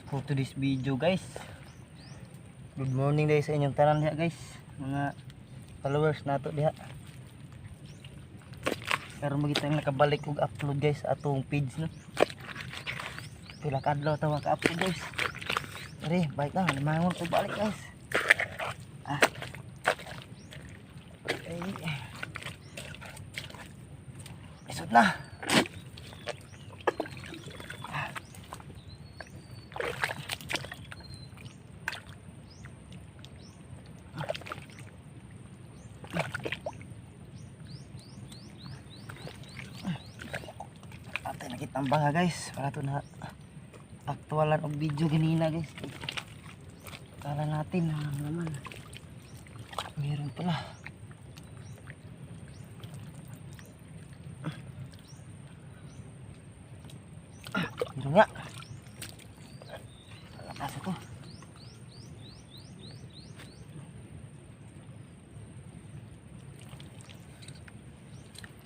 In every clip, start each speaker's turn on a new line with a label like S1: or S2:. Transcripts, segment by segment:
S1: For today's video guys, good morning guys sa inyong tanan diha guys, mga followers nato diha. Karon magitang nakabalik og upload guys atong page no. Pila ka adlaw ta maka-upload guys. Ari, balik lang mangon og balik guys. Isod na. Atay nakitang banga guys, para to na aktualan og video ganina guys. Kala natin naman meron pala. Meron nga. Lakas ito.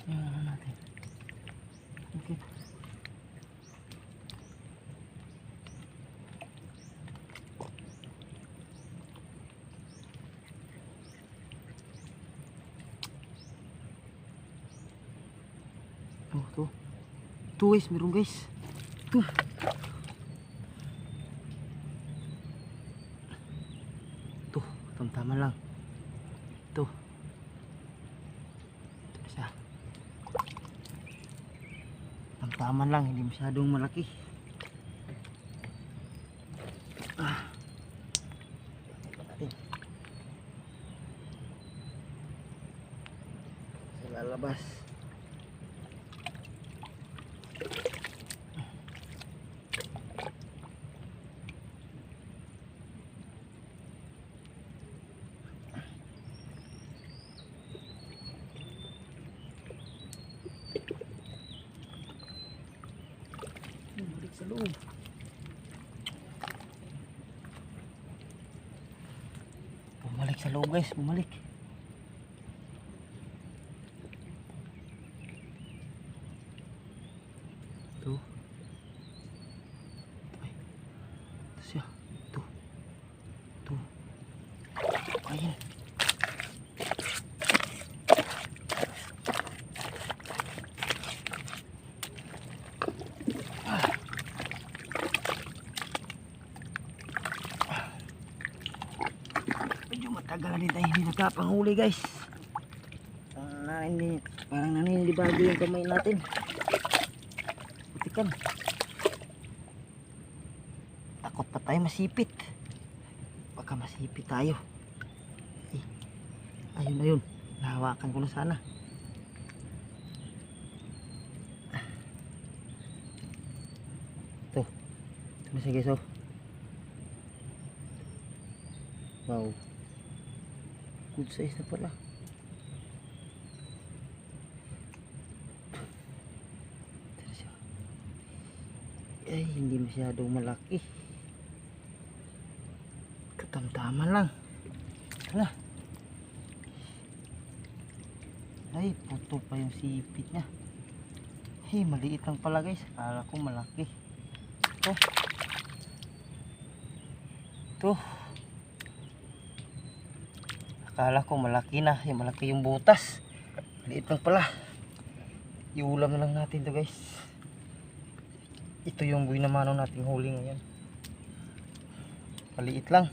S1: Yan natin. Okay. Tuh. Tuh guys, meron guys. Tuh. Tuh, tama-tama lang. Tuh. Ito siya. Tama-tama lang, hindi masyadong malaki. Sa lalabas. Balik sa loob. Bumalik sa loob guys, bumalik. Tuh. Ay. Ito siya. Tuh. Tuh. Ayan. Medyo matagal din tayo hindi nakapanghuli guys. Parang naninibago yung kamay natin. Putikan. Takot pa tayo masipit. Baka masipit tayo. Ayun na yun. Nahawakan ko na sana. Ito. Ito na siya guys oh. Wow. Good size na pala. Ay, hindi masyadong malaki. Katamtaman lang. Hala. Ay, puto pa yung sipit niya. Ay, maliit lang pala guys. Akala ko malaki. Ito. Ito. Akala ko malaki na. Yung malaki yung butas. Maliit lang pala. Iulam na lang natin to guys. Ito yung buhay na manaw nating huli ngayon. Maliit lang.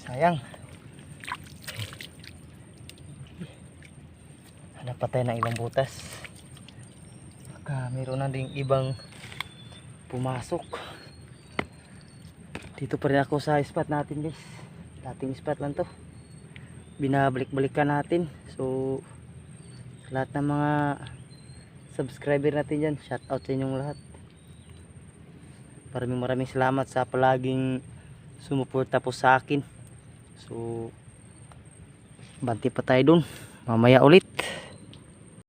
S1: Sayang. Hanap pa tayo ng ibang butas. Baka meron na ding ibang pumasok. Dito pa rin ako sa spot natin guys. Dating spot lang to. Binabalik-balikan natin. So lahat ng mga subscriber natin dyan, shout out sa inyong lahat. Maraming salamat sa palaging sumuporta po sa akin. So banti pa tayo dun. Mamaya ulit.